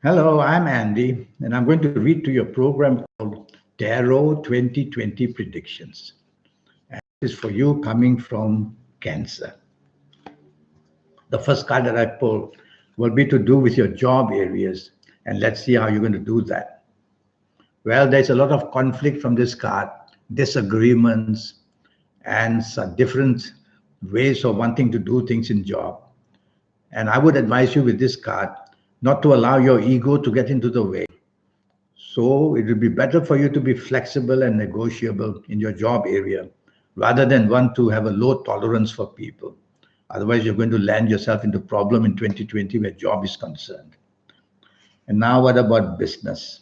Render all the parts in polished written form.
Hello, I'm Andy, and I'm going to read to you a program called Tarot 2020 Predictions. And this is for you coming from Cancer. The first card that I pull will be to do with your job areas, and let's see how you're going to do that. Well, there's a lot of conflict from this card, disagreements, and some different ways of wanting to do things in job. And I would advise you with this card not to allow your ego to get into the way. So it will be better for you to be flexible and negotiable in your job area rather than want to have a low tolerance for people. Otherwise, you're going to land yourself into problem in 2020 where job is concerned. And now what about business?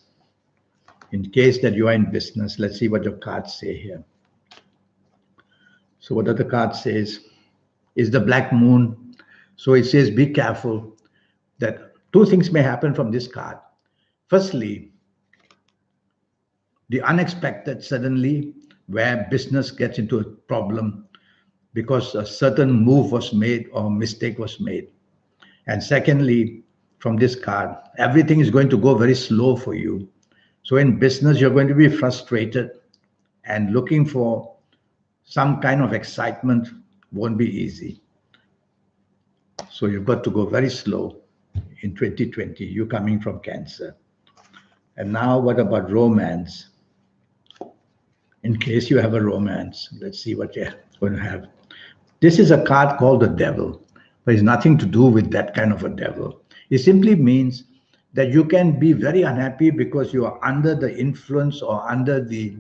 In case that you are in business, let's see what your cards say here. So what other card says is the black moon. So it says be careful that two things may happen from this card. Firstly, the unexpected suddenly where business gets into a problem because a certain move was made or mistake was made. And secondly, from this card, everything is going to go very slow for you. So in business, you're going to be frustrated and looking for some kind of excitement won't be easy. So you've got to go very slow in 2020, you coming from Cancer. And now what about romance? In case you have a romance, let's see what you're going to have. This is a card called the devil, but it's nothing to do with that kind of a devil. It simply means that you can be very unhappy because you are under the influence or under the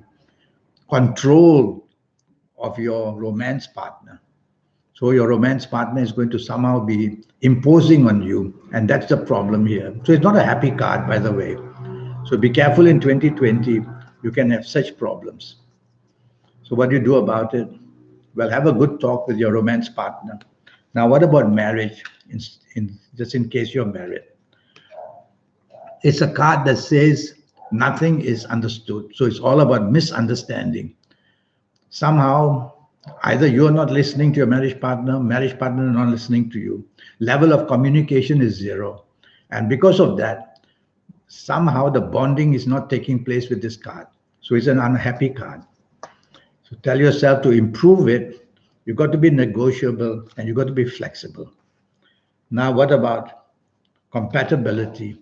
control of your romance partner. So your romance partner is going to somehow be imposing on you, and that's the problem here. So it's not a happy card, by the way. So be careful in 2020, you can have such problems. So what do you do about it? Well, have a good talk with your romance partner. Now, what about marriage? Just in case you're married, it's a card that says nothing is understood. So it's all about misunderstanding. Somehow, either you're not listening to your marriage partner is not listening to you. Level of communication is zero. And because of that, somehow the bonding is not taking place with this card. So it's an unhappy card. So tell yourself to improve it. You've got to be negotiable and you've got to be flexible. Now, what about compatibility?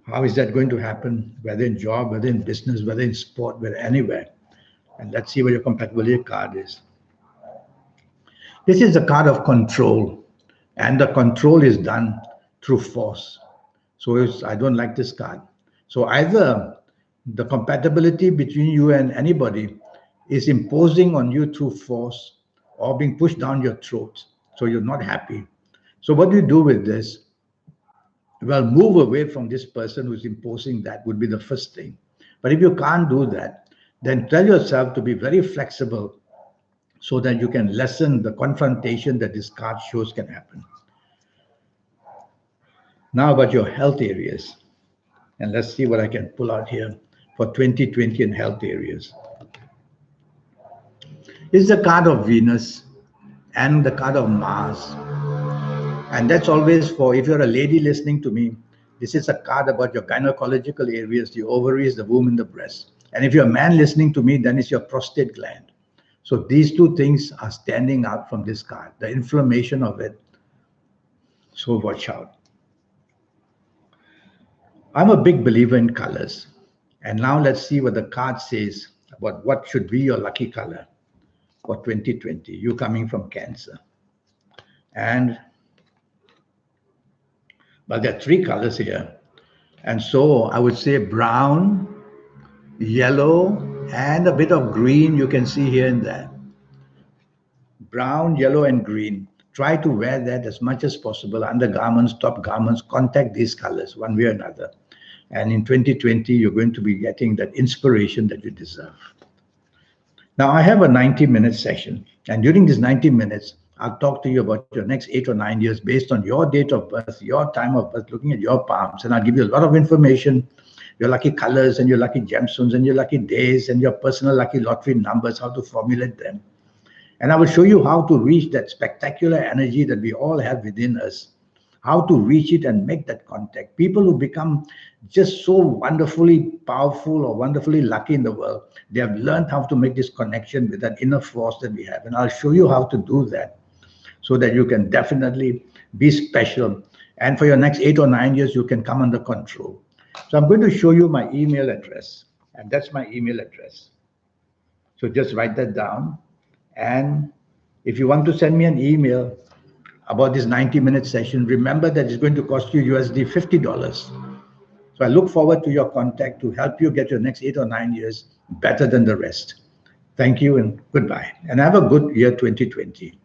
How is that going to happen, whether in job, whether in business, whether in sport, whether anywhere? And let's see what your compatibility card is. This is a card of control, and the control is done through force. So I don't like this card. So either the compatibility between you and anybody is imposing on you through force or being pushed down your throat. So you're not happy. So what do you do with this? Well, move away from this person who's imposing that would be the first thing. But if you can't do that, then tell yourself to be very flexible so that you can lessen the confrontation that this card shows can happen. Now about your health areas. And let's see what I can pull out here for 2020 in health areas. It's the card of Venus and the card of Mars. And that's always for, if you're a lady listening to me, this is a card about your gynecological areas, the ovaries, the womb, and the breast. And if you're a man listening to me, then it's your prostate gland. So these two things are standing out from this card, the inflammation of it. So watch out. I'm a big believer in colors. And now let's see what the card says about what should be your lucky color for 2020, you coming from Cancer. And well, there are three colors here. And so I would say brown, yellow, and a bit of green you can see here and there. Brown, yellow, and green. Try to wear that as much as possible. Undergarments, top garments, contact these colors one way or another. And in 2020, you're going to be getting that inspiration that you deserve. Now, I have a 90-minute session. And during these 90 minutes, I'll talk to you about your next 8 or 9 years based on your date of birth, your time of birth, looking at your palms. And I'll give you a lot of information, your lucky colors and your lucky gemstones and your lucky days and your personal lucky lottery numbers, how to formulate them. And I will show you how to reach that spectacular energy that we all have within us how to reach it and make that contact. People who become just so wonderfully powerful or wonderfully lucky in the world, they have learned how to make this connection with that inner force that we have. And I'll show you how to do that so that you can definitely be special. And for your next 8 or 9 years, you can come under control. So I'm going to show you my email address. And that's my email address. So just write that down. And if you want to send me an email about this 90-minute session, remember that it's going to cost you USD $50. So I look forward to your contact to help you get your next 8 or 9 years better than the rest. Thank you and goodbye. And have a good year 2020.